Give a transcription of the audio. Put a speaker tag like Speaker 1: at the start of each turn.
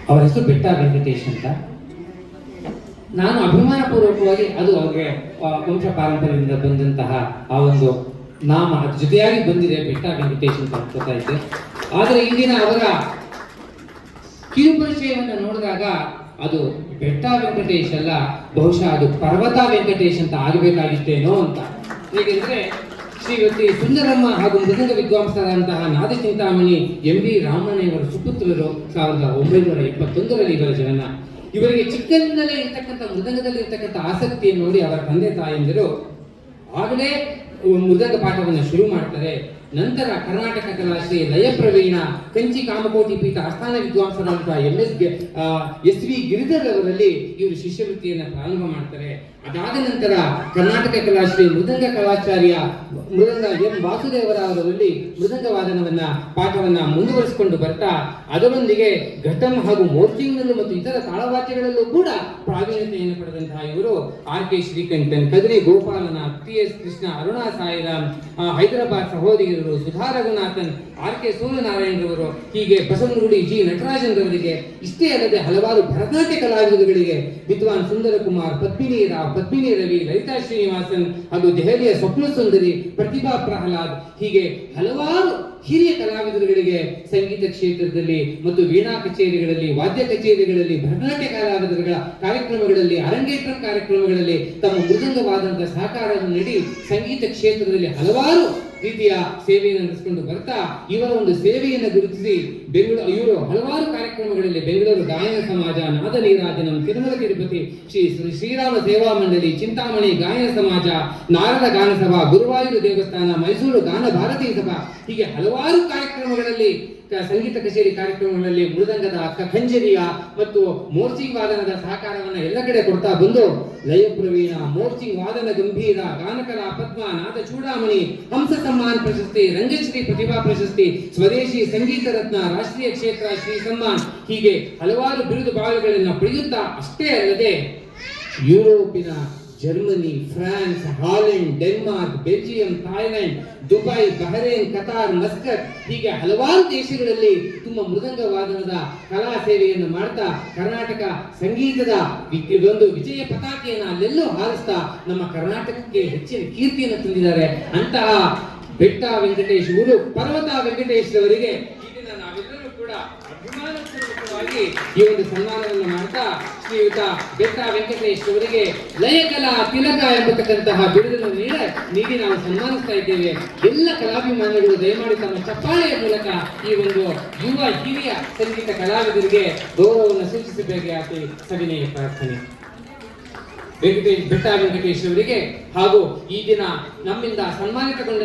Speaker 1: ಅವರ ಹೆಸರು ಬೆಟ್ಟ ವೆಂಕಟೇಶ್ ಅಂತ. ನಾನು ಅಭಿಮಾನಪೂರ್ವಕವಾಗಿ ಅದು ಅವರಿಗೆ ವಂಶ ಪಾರಂಪರ್ಯದಿಂದ ಬಂದಂತಹ ಆ ಒಂದು ನಾಮ ಅದ್ರ ಜೊತೆಯಾಗಿ ಬಂದಿದೆ, ಬೆಟ್ಟ ವೆಂಕಟೇಶ್ ಅಂತ ಅನ್ಕೋತಾ ಇದ್ದೆ. ಆದರೆ ಇಂದಿನ ಅವರ ಕಿರುಪರಿಚಯವನ್ನು ನೋಡಿದಾಗ ಅದು ಬೆಟ್ಟ ವೆಂಕಟೇಶ್ ಅಲ್ಲ, ಬಹುಶಃ ಅದು ಪರ್ವತ ವೆಂಕಟೇಶ್ ಅಂತ ಆಗಬೇಕಾಗಿತ್ತೇನೋ ಅಂತ. ಹೇಗೆಂದ್ರೆ ಶ್ರೀಮತಿ ಸುಂದರಮ್ಮ ಹಾಗೂ ಮೃದಂಗ ವಿದ್ವಾಂಸರಾದಂತಹ ನಾದಚಿಂತಾಮಣಿ ಎಂ.ವಿ. ರಾಮಣ್ಣನವರ ಸುಪುತ್ರರು 1971ರಲ್ಲಿ ಇವರ ಜನನ. ಇವರಿಗೆ ಚಿಕ್ಕಂದಿನಲ್ಲೇ ಇರ್ತಕ್ಕಂಥ ಮೃದಂಗದಲ್ಲಿ ಇರ್ತಕ್ಕಂಥ ಆಸಕ್ತಿಯನ್ನು ನೋಡಿ ಅವರ ತಂದೆ ತಾಯಂದಿರು ಆಗಲೇ ಮೃದಂಗ ಪಾಠವನ್ನು ಶುರು ಮಾಡ್ತಾರೆ. ನಂತರ ಕರ್ನಾಟಕ ಕಲಾಶ್ರೀ ಲಯ ಪ್ರವೀಣ ಕಂಚಿ ಕಾಮಕೋಟಿ ಪೀಠ ಆಸ್ಥಾನ ವಿದ್ವಾಂಸರಾದಂತಹ ಎಸ್.ವಿ. ಗಿರಿಧರ್ ಅವರಲ್ಲಿ ಇವರು ಶಿಷ್ಯವೃತ್ತಿಯನ್ನು ಪ್ರಾರಂಭ ಮಾಡ್ತಾರೆ. ಅದಾದ ನಂತರ ಕರ್ನಾಟಕ ಕಲಾಶ್ರೀ ಮೃದಂಗ ಕಲಾಚಾರ್ಯ ಮೃದಂಗ ಎಂ. ವಾಸುದೇವರಾವರಲ್ಲಿ ಮೃದಂಗ ವಾದನವನ್ನ ಪಾಠವನ್ನ ಮುಂದುವರಿಸಿಕೊಂಡು ಬರ್ತಾ ಅದರೊಂದಿಗೆ ಘಟಂ ಹಾಗೂ ಮೋರ್ಚಿಂಗ್ನಲ್ಲೂ ಮತ್ತು ಇತರ ತಾಳವಾದ್ಯಗಳಲ್ಲೂ ಕೂಡ ಪ್ರಾವೀಣ್ಯತೆಯನ್ನು ಪಡೆದಂತಹ ಇವರು ಆರ್.ಕೆ. ಶ್ರೀಕಂಠನ್, ಕದ್ರಿ ಗೋಪಾಲನಾಥ್, ಟಿ.ಎಸ್. ಕೃಷ್ಣ, ಅರುಣಾ ಸಾಯಿರಾಮ್, ಹೈದರಾಬಾದ್ ಸಹೋದರಿಯರು ಸುಧಾ ರಘುನಾಥನ್, ಆರ್.ಕೆ. ಸೂರ್ಯನಾರಾಯಣರವರು, ಹೀಗೆ ಬಸವನಗುಡಿ ಜಿ. ನಟರಾಜನ್ ರವರಿಗೆ, ಇಷ್ಟೇ ಅಲ್ಲದೆ ಹಲವಾರು ಭರತನಾಟ್ಯ ಕಲಾವಿದರುಗಳಿಗೆ ವಿದ್ವಾನ್ ಸುಂದರ ಕುಮಾರ್, ಪದ್ಮಿನಿ ರಾವ್, ಪದ್ಮಿನಿ ರವಿ, ಲಲಿತಾ ಶ್ರೀನಿವಾಸನ್ ಹಾಗೂ ದೆಹಲಿಯ ಸ್ವಪ್ನ ಸುಂದರಿ ಪ್ರತಿಭಾ ಪ್ರಹ್ಲಾದ್, ಹೀಗೆ ಹಲವಾರು ಹಿರಿಯ ಕಲಾವಿದರುಗಳಿಗೆ ಸಂಗೀತ ಕ್ಷೇತ್ರದಲ್ಲಿ ಮತ್ತು ವೀಣಾ ಕಚೇರಿಗಳಲ್ಲಿ, ವಾದ್ಯ ಕಚೇರಿಗಳಲ್ಲಿ, ಭರತನಾಟ್ಯ ಕಲಾವಿದರುಗಳ ಕಾರ್ಯಕ್ರಮಗಳಲ್ಲಿ, ಅರಂಗೇಟ್ರಂ ಕಾರ್ಯಕ್ರಮಗಳಲ್ಲಿ ತಮ್ಮ ಮೃದಂಗವಾದಂತಹ ಸಹಕಾರವನ್ನು ನೀಡಿ ಸಂಗೀತ ಕ್ಷೇತ್ರದಲ್ಲಿ ಹಲವಾರು ರೀತಿಯ ಸೇವೆಯನ್ನು ನಡೆಸಿಕೊಂಡು ಬರ್ತಾ ಇವರ ಒಂದು ಸೇವೆಯನ್ನು ಗುರುತಿಸಿ ಇವರು ಹಲವಾರು ಕಾರ್ಯಕ್ರಮಗಳಲ್ಲಿ ಬೆಂಗಳೂರು ಗಾಯನ ಸಮಾಜ, ನಾದ ನೀರಾಜನಂ, ತಿರುಮಲ ತಿರುಪತಿ ಶ್ರೀರಾಮ ಸೇವಾ ಮಂಡಳಿ, ಚಿಂತಾಮಣಿ ಗಾಯನ ಸಮಾಜ, ನಾರದ ಗಾನ ಸಭಾ, ಗುರುವಾಯೂರು ದೇವಸ್ಥಾನ, ಮೈಸೂರು ಗಾನ ಭಾರತೀಯ ಸಭಾ, ಹೀಗೆ ಹಲವಾರು ಕಾರ್ಯಕ್ರಮಗಳಲ್ಲಿ ಸಂಗೀತ ಕಚೇರಿ ಕಾರ್ಯಕ್ರಮಗಳಲ್ಲಿ ಮೃದಂಗದ ಖಂಜರಿಯ ಮತ್ತು ಮೋರ್ಚಿಂಗ್ ವಾದನದ ಸಹಕಾರವನ್ನು ಎಲ್ಲ ಕಡೆ ಕೊಡ್ತಾ ಬಂದು ಲಯ ಪ್ರವೀಣ, ಮೋರ್ಚಿಂಗ್ ವಾದನ ಗಂಭೀರ, ಗಾನಕಲಾ ಪದ್ಮ, ನಾದ ಚೂಡಾಮಣಿ, ಹಂಸ ಸಮ್ಮಾನ್ ಪ್ರಶಸ್ತಿ, ರಂಗಶ್ರೀ ಪ್ರತಿಭಾ ಪ್ರಶಸ್ತಿ, ಸ್ವದೇಶಿ ಸಂಗೀತ ರತ್ನ, ರಾಷ್ಟ್ರೀಯ ಕ್ಷೇತ್ರ ಶ್ರೀ ಸಮ್ಮಾನ್, ಹೀಗೆ ಹಲವಾರು ಬಿರುದು ಬಾವುಗಳನ್ನು ಪಡೆಯುತ್ತಾ ಅಷ್ಟೇ ಅಲ್ಲದೆ ಯುರೋಪಿನ Germany, France, Holland, Denmark, Belgium, Thailand, Dubai, Bahrain, Qatar, Muscat, ಹೀಗೆ ಹಲವಾರು ದೇಶಗಳಲ್ಲಿ ತುಂಬ ಮೃದಂಗ ವಾದನದ ಕಲಾ ಸೇವೆಯನ್ನು ಮಾಡ್ತಾ ಕರ್ನಾಟಕ ಸಂಗೀತದ ಒಂದು ವಿಜಯ ಪತಾಕೆಯನ್ನು ಅಲ್ಲೆಲ್ಲೂ ಹಾರಿಸ್ತಾ ನಮ್ಮ ಕರ್ನಾಟಕಕ್ಕೆ ಹೆಚ್ಚಿನ ಕೀರ್ತಿಯನ್ನು ತಂದಿದ್ದಾರೆ. ಅಂತಹ ಬೆಟ್ಟ ವೆಂಕಟೇಶ್ ಊರು ಪರ್ವತ ವೆಂಕಟೇಶ್ ಅವರಿಗೆ ನಾವೆಲ್ಲರೂ ಕೂಡ ಅಭಿಮಾನಪೂರ್ವಕವಾಗಿ ಈ ಒಂದು ಸನ್ಮಾನವನ್ನು ಮಾಡ್ತಾ ಶ್ರೀಯುತ ಬೆಟ್ಟ ವೆಂಕಟೇಶ್ ಅವರಿಗೆ ಲಯಕಲಾ ತಿಲಕ ಎಂಬತಕ್ಕಂತಹ ಬಿರುದನ್ನು ನೀಡಿ ನಾವು ಸನ್ಮಾನಿಸ್ತಾ ಇದ್ದೇವೆ. ಎಲ್ಲ ಕಲಾಭಿಮಾನಿಗಳು ದಯಮಾಡಿ ತಮ್ಮ ಚಪ್ಪಾಳೆಯ ಮೂಲಕ ಈ ಒಂದು ಯುವ ಹಿರಿಯ ಸಂಗೀತ ಕಲಾವಿದರಿಗೆ ಗೌರವವನ್ನು ಸೂಚಿಸಬೇಕಾಗಿ ಸವಿನಯ ಪ್ರಾರ್ಥನೆ. ಬೆಟ್ಟ ವೆಂಕಟೇಶ್ ಅವರಿಗೆ ಹಾಗೂ ಈ ದಿನ ನಮ್ಮಿಂದ ಸನ್ಮಾನಿತಗೊಂಡ